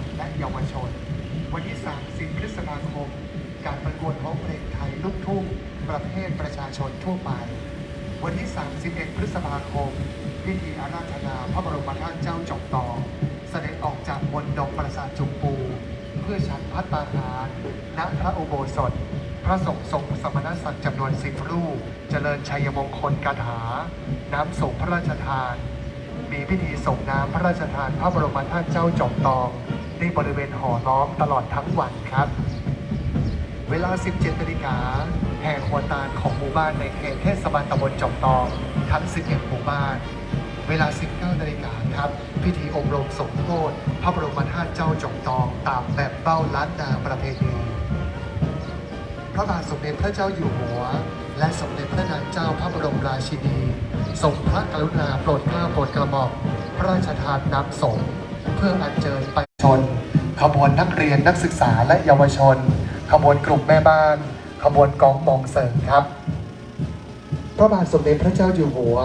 นและเยาวชนวันที่30พฤษภาคมการประกวดร้องเพลงไทยลูกทุ่งประเภทประชาชนทั่วไปวันที่31พฤษภาคมพิธีอาราธนาพระบรมธาตุเจ้าจอมทองเสด็จออกจากมณฑลปราสาทจุมปูเพื่อฉันภัตตาหารณพระอุโบสถพระสงฆ์ทรงสมณศักดิ์จำนวน10 รูปเจริญชัยมงคลคาถาน้ำส่งพระราชทานมีพิธีส่งน้ำพระราชทานพระบรมธาตุเจ้าจอมทองในบริเวณหอล้อมตลอดทั้งวันครับเวลา 17 นาฬิกาแห่ขบวนตาลของหมู่บ้านในเขตเทศบาลตำบลจอมทองทั้ง 11 หมู่บ้านเวลา 19 นาฬิกาครับพิธีอบรมสมโภชพระบรมธาตุเจ้าจอมทองตามแบบเบ้าล้านนาประเพณีพระบาทสมเด็จพระเจ้าอยู่หัวและสมเด็จพระนางเจ้าพระบรมราชินีทรงพระกรุณาโปรดเกล้าโปรดกระหม่อมพระราชทานน้ำสงฆ์เพื่ออัญเชิญไปชนขบวนนักเรียนนักศึกษาและเยาวชนขบวนกลุ่มแม่บ้านขบวนกองมองเสริมครับพระบาทสมเด็จพระเจ้าอยู่หัว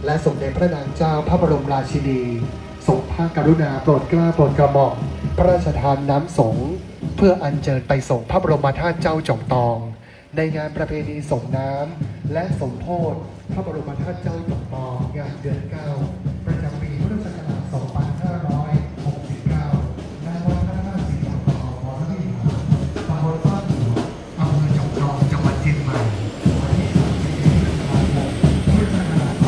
และสมเด็จพระนางเจ้าพระบรมราชินีทรงพระกรุณาโปรดเกล้าโปรดกระหม่อมพระราชทานน้ำสงฆ์เพื่ออัญเชิญไปส่งพระบรมธาตุเจ้าจอมทองในงานประเพณีส่งน้ำและสมโภชพระบรมธาตุเจ้าจอมทองงานเดือน 9ประจำปีพุทธศักราช 2569 ณ วัดพระธาตุศรีจอมทองวรวิหารตำบลบ้านหัวอำเภอจอมทองจังหวัดเชียงใหม่วันที่31พฤษภาคม พุทธศักราช 2569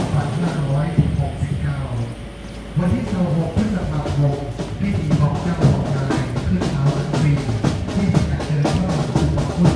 วันที่26พฤษภาคมพิธีบอกเจ้าบอกนายขึ้นเท้าอันตรีที่จะเดินพระบาทสมเด็จพระพุทธ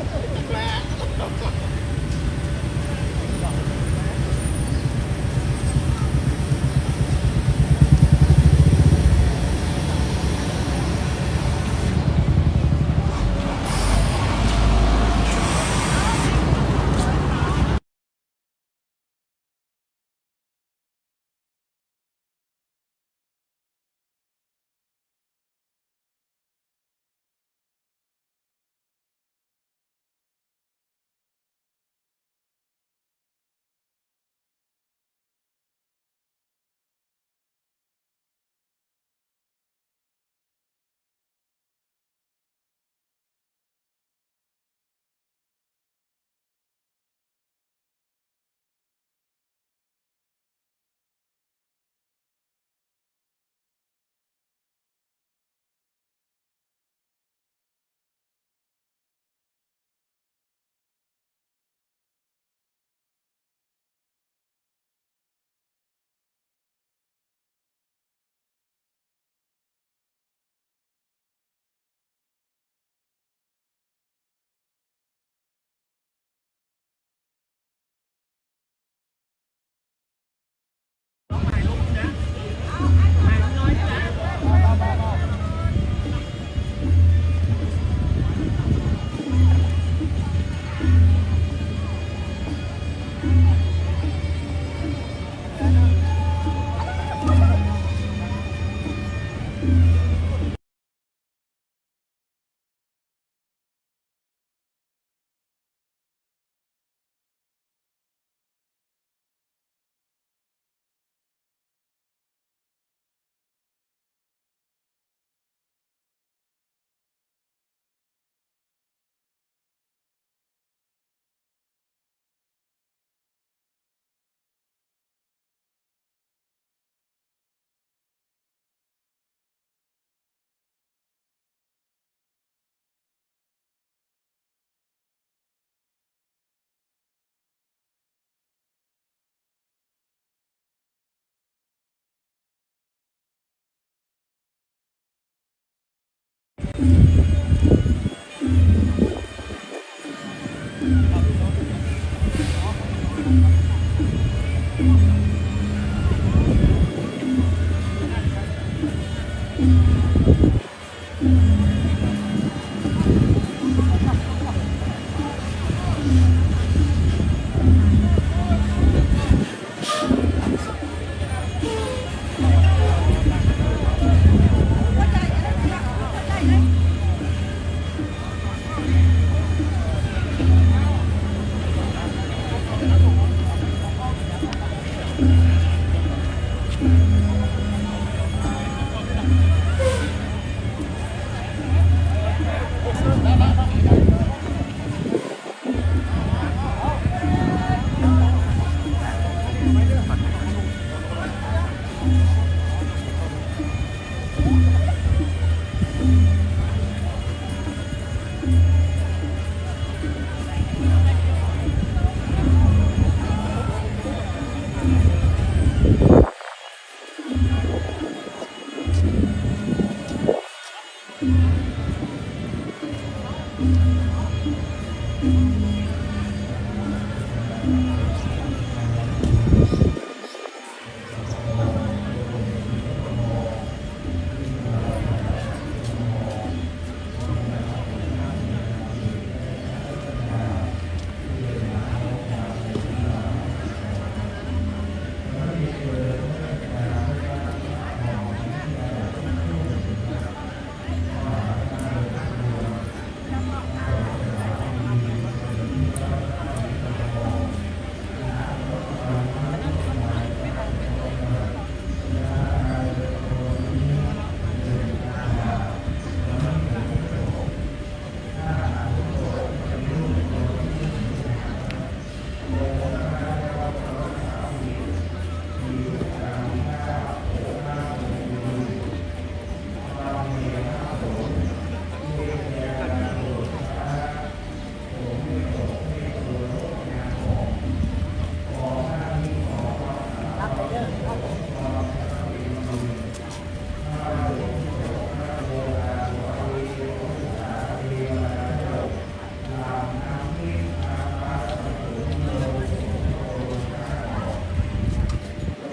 เ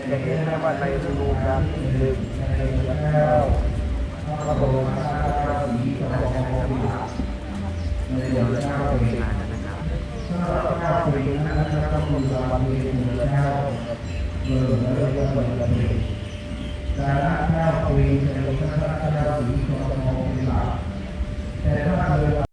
จะเห็นได้ว่าในฤดูกาลที่หนึ่งในเดือนเก้าพระบรมราชาสีของพระองค์ในเดือนเก้าปีเก้าปีนั้นนะครับคุณวันนี้เดือนเก้าเดือนเดือนวันนี้การเก้าปีในเดือนเก้าสีของพระองค์แต่ถ้า